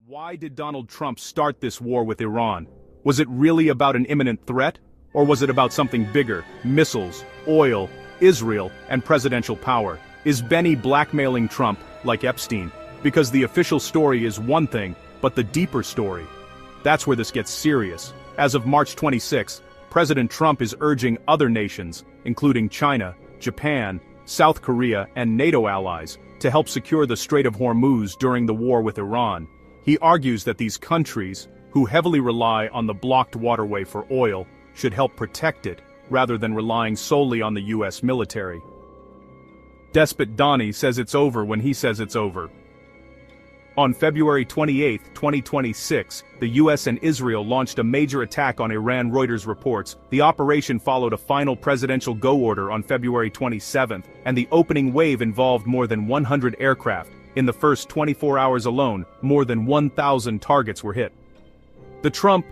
Why did Donald Trump start this war with Iran? Was it really about an imminent threat? Or was it about something bigger, missiles, oil, Israel, and presidential power? Is Benny blackmailing Trump, like Epstein? Because the official story is one thing, but the deeper story. That's where this gets serious. As of March 26, President Trump is urging other nations, including China, Japan, South Korea, and NATO allies, to help secure the Strait of Hormuz during the war with Iran. He argues that these countries, who heavily rely on the blocked waterway for oil, should help protect it, rather than relying solely on the U.S. military. Despot Donnie says it's over when he says it's over. On February 28, 2026, the U.S. and Israel launched a major attack on Iran. Reuters reports, the operation followed a final presidential go order on February 27, and the opening wave involved more than 100 aircraft. In the first 24 hours alone, more than 1,000 targets were hit. The Trump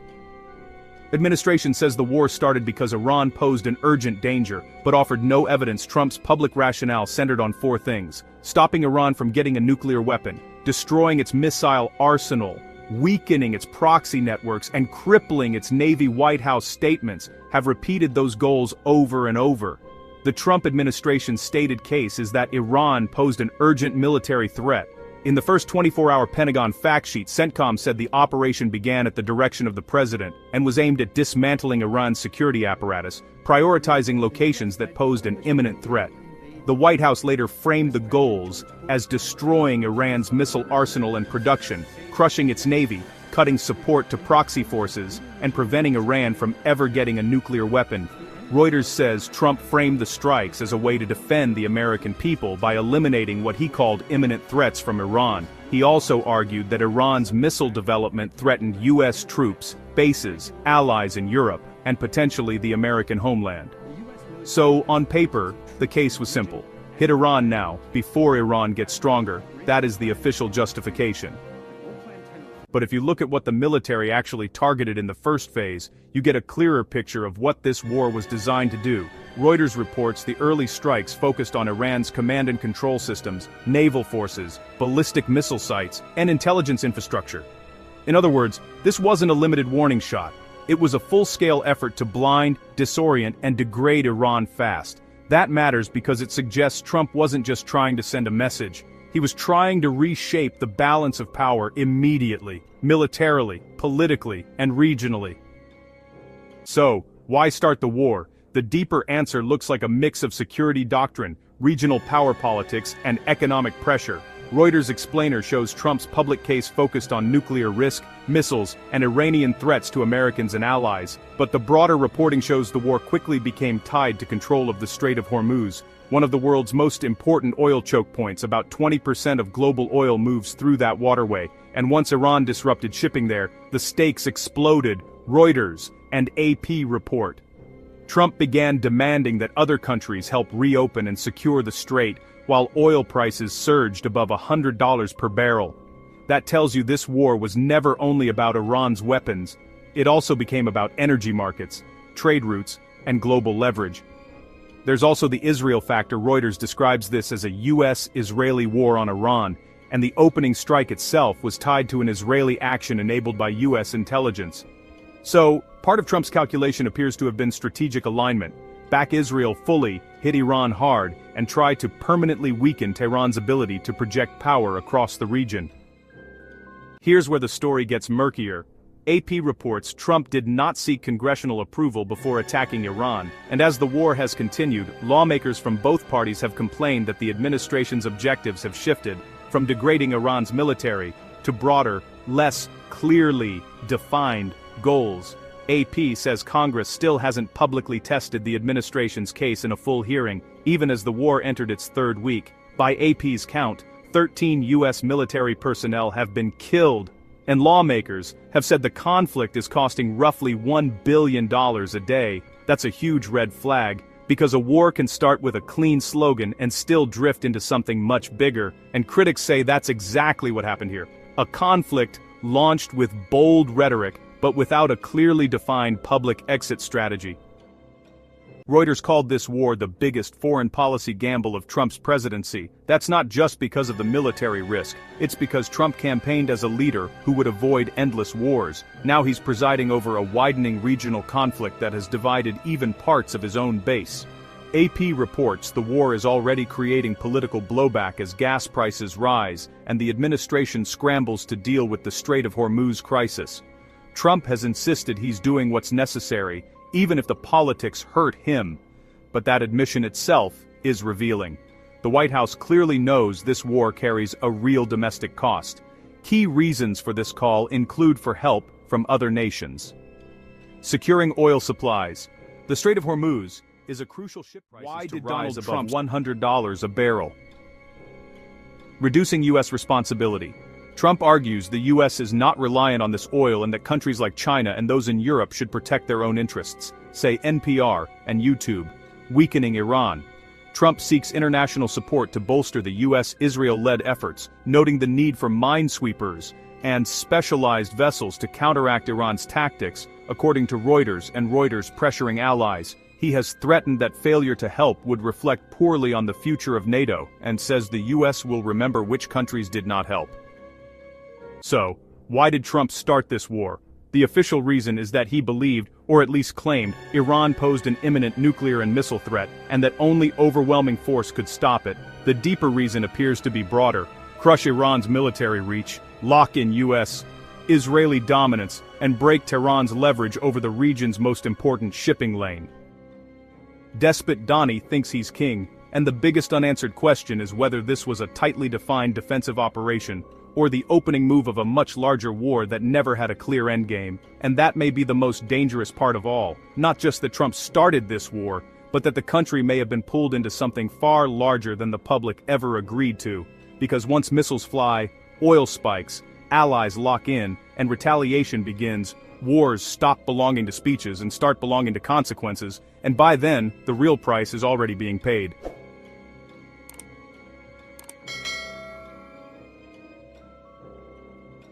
administration says the war started because Iran posed an urgent danger, but offered no evidence. Trump's public rationale centered on four things: stopping Iran from getting a nuclear weapon, destroying its missile arsenal, weakening its proxy networks, and crippling its Navy. White House statements have repeated those goals over and over. The Trump administration's stated case is that Iran posed an urgent military threat. In the first 24-hour Pentagon fact sheet, CENTCOM said the operation began at the direction of the president and was aimed at dismantling Iran's security apparatus, prioritizing locations that posed an imminent threat. The White House later framed the goals as destroying Iran's missile arsenal and production, crushing its navy, cutting support to proxy forces, and preventing Iran from ever getting a nuclear weapon. Reuters says Trump framed the strikes as a way to defend the American people by eliminating what he called imminent threats from Iran. He also argued that Iran's missile development threatened U.S. troops, bases, allies in Europe, and potentially the American homeland. So, on paper, the case was simple. Hit Iran now, before Iran gets stronger. That is the official justification. But if you look at what the military actually targeted in the first phase, you get a clearer picture of what this war was designed to do. Reuters reports the early strikes focused on Iran's command and control systems, naval forces, ballistic missile sites, and intelligence infrastructure. In other words, this wasn't a limited warning shot. It was a full-scale effort to blind, disorient, and degrade Iran fast. That matters because it suggests Trump wasn't just trying to send a message. He was trying to reshape the balance of power immediately, militarily, politically, and regionally. So, why start the war? The deeper answer looks like a mix of security doctrine, regional power politics, and economic pressure. Reuters explainer shows Trump's public case focused on nuclear risk, missiles, and Iranian threats to Americans and allies, but the broader reporting shows the war quickly became tied to control of the Strait of Hormuz, one of the world's most important oil choke points. About 20% of global oil moves through that waterway, and once Iran disrupted shipping there, the stakes exploded. Reuters and AP report. Trump began demanding that other countries help reopen and secure the strait, while oil prices surged above $100 per barrel. That tells you this war was never only about Iran's weapons. It also became about energy markets, trade routes, and global leverage. There's also the Israel factor. Reuters describes this as a U.S.-Israeli war on Iran, and the opening strike itself was tied to an Israeli action enabled by U.S. intelligence. So, part of Trump's calculation appears to have been strategic alignment. Back Israel fully, hit Iran hard, and try to permanently weaken Tehran's ability to project power across the region. Here's where the story gets murkier. AP reports Trump did not seek congressional approval before attacking Iran, and as the war has continued, lawmakers from both parties have complained that the administration's objectives have shifted from degrading Iran's military to broader, less clearly defined goals. AP says Congress still hasn't publicly tested the administration's case in a full hearing, even as the war entered its third week. By AP's count, 13 U.S. military personnel have been killed, and lawmakers have said the conflict is costing roughly $1 billion a day. That's a huge red flag, because a war can start with a clean slogan and still drift into something much bigger, and critics say that's exactly what happened here. A conflict launched with bold rhetoric, but without a clearly defined public exit strategy. Reuters called this war the biggest foreign policy gamble of Trump's presidency. That's not just because of the military risk, it's because Trump campaigned as a leader who would avoid endless wars. Now he's presiding over a widening regional conflict that has divided even parts of his own base. AP reports the war is already creating political blowback as gas prices rise and the administration scrambles to deal with the Strait of Hormuz crisis. Trump has insisted he's doing what's necessary, even if the politics hurt him. But that admission itself is revealing. The White House clearly knows this war carries a real domestic cost. Key reasons for this call include for help from other nations. Securing oil supplies. The Strait of Hormuz is a crucial ship price. Why did Donald Trump $100 a barrel? Reducing U.S. responsibility. Trump argues the U.S. is not reliant on this oil and that countries like China and those in Europe should protect their own interests, say NPR and YouTube. Weakening Iran. Trump seeks international support to bolster the U.S.-Israel-led efforts, noting the need for minesweepers and specialized vessels to counteract Iran's tactics, according to Reuters and Reuters pressuring allies. He has threatened that failure to help would reflect poorly on the future of NATO and says the U.S. will remember which countries did not help. So, why did Trump start this war? The official reason is that he believed, or at least claimed, Iran posed an imminent nuclear and missile threat, and that only overwhelming force could stop it. The deeper reason appears to be broader: crush Iran's military reach, lock in U.S.-Israeli dominance, and break Tehran's leverage over the region's most important shipping lane. Despot Donnie thinks he's king, and the biggest unanswered question is whether this was a tightly defined defensive operation, or the opening move of a much larger war that never had a clear endgame. And that may be the most dangerous part of all, not just that Trump started this war, but that the country may have been pulled into something far larger than the public ever agreed to. Because once missiles fly, oil spikes, allies lock in, and retaliation begins, wars stop belonging to speeches and start belonging to consequences, and by then, the real price is already being paid.